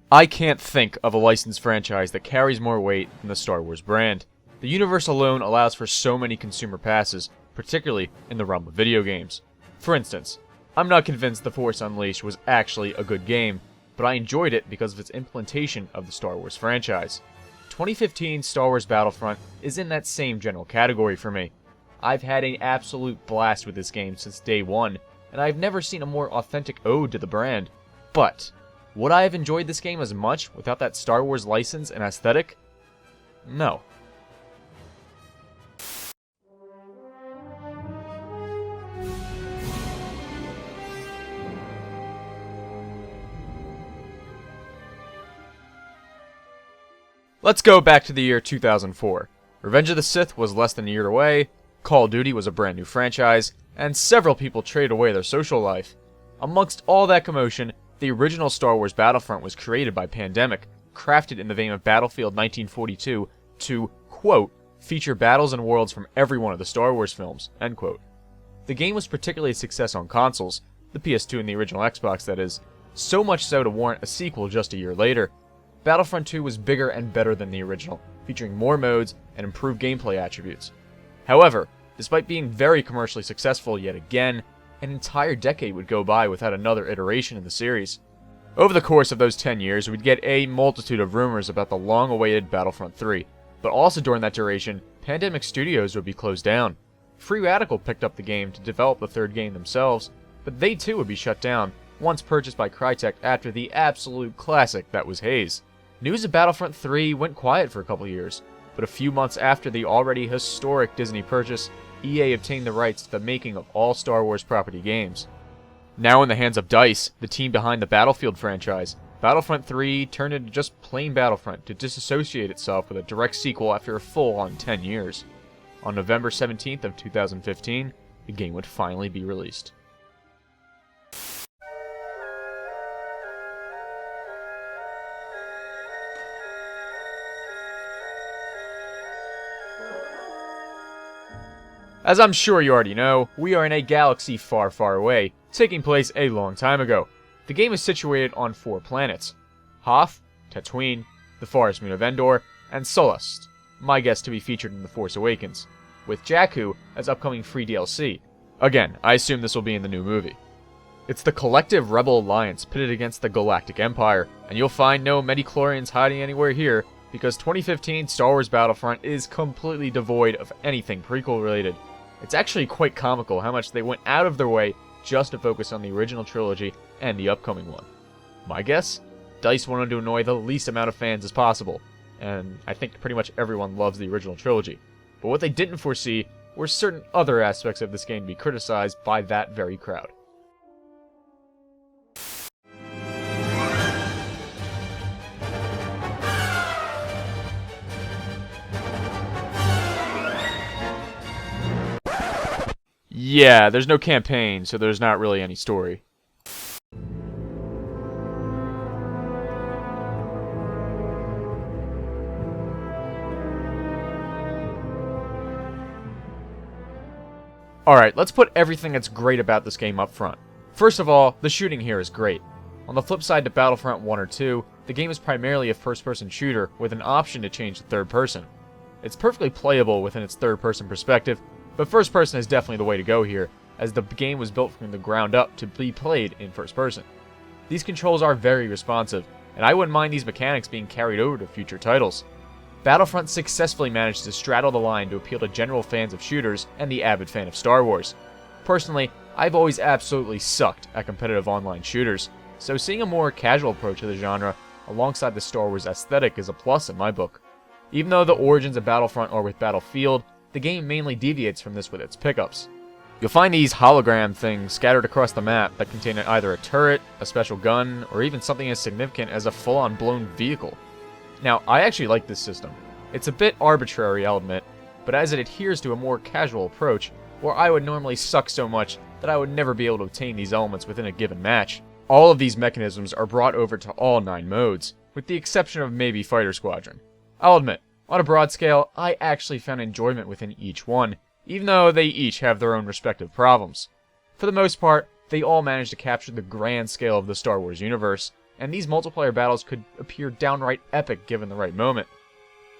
I can't think of a licensed franchise that carries more weight than the Star Wars brand. The universe alone allows for so many consumer passes, particularly in the realm of video games. For instance, I'm not convinced The Force Unleashed was actually a good game, but I enjoyed it because of its implementation of the Star Wars franchise. 2015 Star Wars Battlefront is in that same general category for me. I've had an absolute blast with this game since day one, and I've never seen a more authentic ode to the brand. But would I have enjoyed this game as much without that Star Wars license and aesthetic? No. Let's go back to the year 2004. Revenge of the Sith was less than a year away, Call of Duty was a brand new franchise, and several people traded away their social life. Amongst all that commotion, the original Star Wars Battlefront was created by Pandemic, crafted in the vein of Battlefield 1942 to, quote, feature battles and worlds from every one of the Star Wars films, end quote. The game was particularly a success on consoles, the PS2 and the original Xbox that is, so much so to warrant a sequel just a year later. Battlefront II was bigger and better than the original, featuring more modes and improved gameplay attributes. However, despite being very commercially successful yet again, an entire decade would go by without another iteration in the series. Over the course of those 10 years, we'd get a multitude of rumors about the long-awaited Battlefront 3, but also during that duration, Pandemic Studios would be closed down. Free Radical picked up the game to develop the third game themselves, but they too would be shut down, once purchased by Crytek after the absolute classic that was Haze. News of Battlefront 3 went quiet for a couple years, but a few months after the already historic Disney purchase, EA obtained the rights to the making of all Star Wars property games. Now in the hands of DICE, the team behind the Battlefield franchise, Battlefront 3 turned into just plain Battlefront to disassociate itself with a direct sequel after a full-on 10 years. On November 17th of 2015, the game would finally be released. As I'm sure you already know, we are in a galaxy far, far away, taking place a long time ago. The game is situated on 4 planets: Hoth, Tatooine, the forest moon of Endor, and Sullust, my guess to be featured in The Force Awakens, with Jakku as upcoming free DLC. Again, I assume this will be in the new movie. It's the collective Rebel Alliance pitted against the Galactic Empire, and you'll find no midichlorians hiding anywhere here, because 2015 Star Wars Battlefront is completely devoid of anything prequel related. It's actually quite comical how much they went out of their way just to focus on the original trilogy and the upcoming one. My guess? DICE wanted to annoy the least amount of fans as possible, and I think pretty much everyone loves the original trilogy. But what they didn't foresee were certain other aspects of this game to be criticized by that very crowd. Yeah, there's no campaign, so there's not really any story. Alright, let's put everything that's great about this game up front. First of all, the shooting here is great. On the flip side to Battlefront 1 or 2, the game is primarily a first-person shooter with an option to change to third person. It's perfectly playable within its third-person perspective, but first person is definitely the way to go here, as the game was built from the ground up to be played in first person. These controls are very responsive, and I wouldn't mind these mechanics being carried over to future titles. Battlefront successfully managed to straddle the line to appeal to general fans of shooters and the avid fan of Star Wars. Personally, I've always absolutely sucked at competitive online shooters, so seeing a more casual approach to the genre alongside the Star Wars aesthetic is a plus in my book. Even though the origins of Battlefront are with Battlefield, the game mainly deviates from this with its pickups. You'll find these hologram things scattered across the map that contain either a turret, a special gun, or even something as significant as a full-on blown vehicle. Now, I actually like this system. It's a bit arbitrary, I'll admit, but as it adheres to a more casual approach, where I would normally suck so much that I would never be able to obtain these elements within a given match. All of these mechanisms are brought over to all 9 modes, with the exception of maybe Fighter Squadron. I'll admit, on a broad scale, I actually found enjoyment within each one, even though they each have their own respective problems. For the most part, they all manage to capture the grand scale of the Star Wars universe, and these multiplayer battles could appear downright epic given the right moment.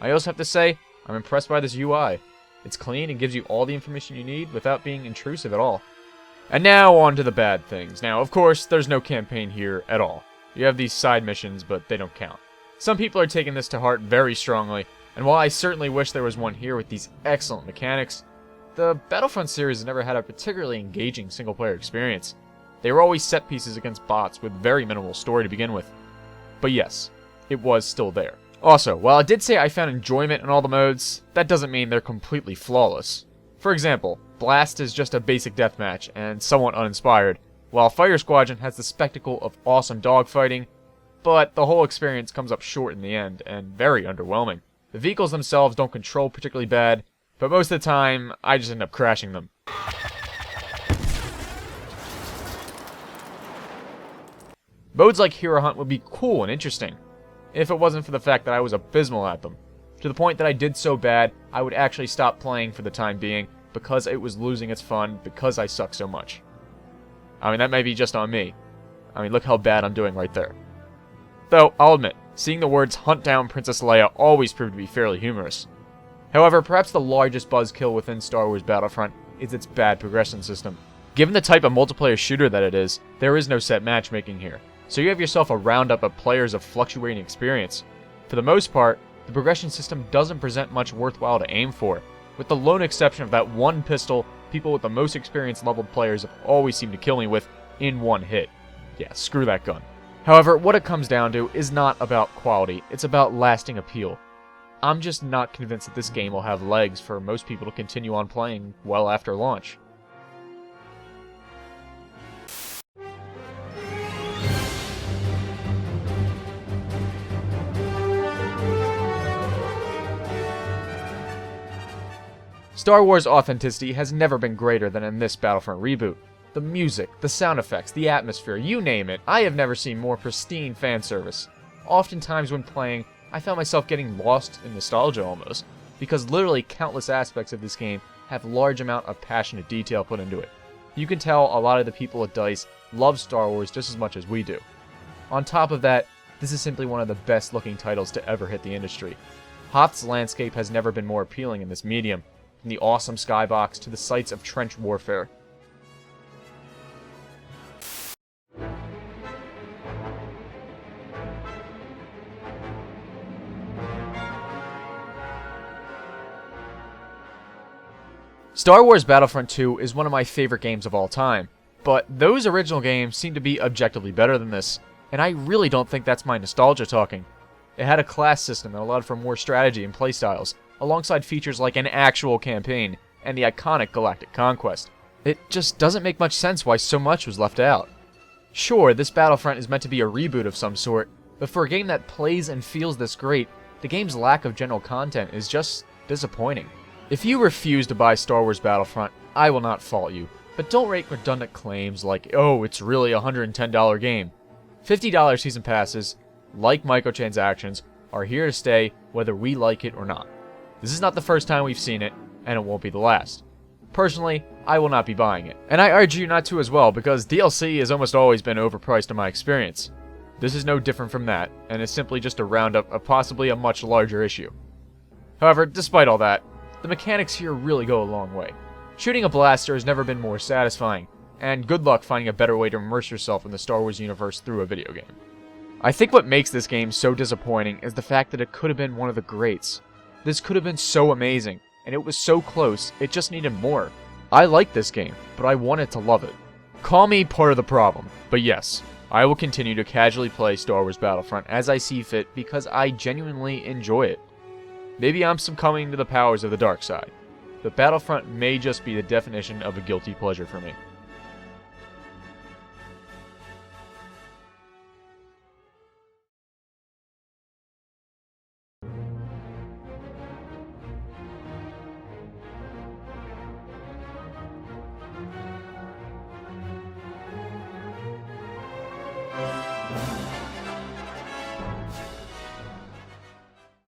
I also have to say, I'm impressed by this UI. It's clean and gives you all the information you need without being intrusive at all. And now on to the bad things. Now, of course, there's no campaign here at all. You have these side missions, but they don't count. Some people are taking this to heart very strongly, and while I certainly wish there was one here with these excellent mechanics, the Battlefront series has never had a particularly engaging single-player experience. They were always set pieces against bots with very minimal story to begin with. But yes, it was still there. Also, while I did say I found enjoyment in all the modes, that doesn't mean they're completely flawless. For example, Blast is just a basic deathmatch and somewhat uninspired, while Fighter Squadron has the spectacle of awesome dogfighting, but the whole experience comes up short in the end and very underwhelming. The vehicles themselves don't control particularly bad, but most of the time, I just end up crashing them. Modes like Hero Hunt would be cool and interesting, if it wasn't for the fact that I was abysmal at them, to the point that I did so bad, I would actually stop playing for the time being, because it was losing its fun because I suck so much. I mean, that may be just on me. I mean, look how bad I'm doing right there. Though, I'll admit, seeing the words "Hunt down Princess Leia" always proved to be fairly humorous. However, perhaps the largest buzzkill within Star Wars Battlefront is its bad progression system. Given the type of multiplayer shooter that it is, there is no set matchmaking here, so you have yourself a roundup of players of fluctuating experience. For the most part, the progression system doesn't present much worthwhile to aim for, with the lone exception of that one pistol people with the most experience leveled players have always seemed to kill me with in one hit. Yeah, screw that gun. However, what it comes down to is not about quality, it's about lasting appeal. I'm just not convinced that this game will have legs for most people to continue on playing well after launch. Star Wars authenticity has never been greater than in this Battlefront reboot. The music, the sound effects, the atmosphere, you name it, I have never seen more pristine fan service. Oftentimes when playing, I found myself getting lost in nostalgia almost, because literally countless aspects of this game have large amount of passionate detail put into it. You can tell a lot of the people at DICE love Star Wars just as much as we do. On top of that, this is simply one of the best looking titles to ever hit the industry. Hoth's landscape has never been more appealing in this medium, from the awesome skybox to the sights of trench warfare. Star Wars Battlefront II is one of my favorite games of all time, but those original games seem to be objectively better than this, and I really don't think that's my nostalgia talking. It had a class system that allowed for more strategy and playstyles, alongside features like an actual campaign and the iconic galactic conquest. It just doesn't make much sense why so much was left out. Sure, this Battlefront is meant to be a reboot of some sort, but for a game that plays and feels this great, the game's lack of general content is just disappointing. If you refuse to buy Star Wars Battlefront, I will not fault you, but don't make redundant claims like, oh, it's really a $110 game. $50 season passes, like microtransactions, are here to stay whether we like it or not. This is not the first time we've seen it, and it won't be the last. Personally, I will not be buying it, and I urge you not to as well, because DLC has almost always been overpriced in my experience. This is no different from that, and is simply just a roundup of possibly a much larger issue. However, despite all that, the mechanics here really go a long way. Shooting a blaster has never been more satisfying, and good luck finding a better way to immerse yourself in the Star Wars universe through a video game. I think what makes this game so disappointing is the fact that it could have been one of the greats. This could have been so amazing, and it was so close, it just needed more. I like this game, but I wanted to love it. Call me part of the problem, but yes, I will continue to casually play Star Wars Battlefront as I see fit because I genuinely enjoy it. Maybe I'm succumbing to the powers of the dark side, but Battlefront may just be the definition of a guilty pleasure for me.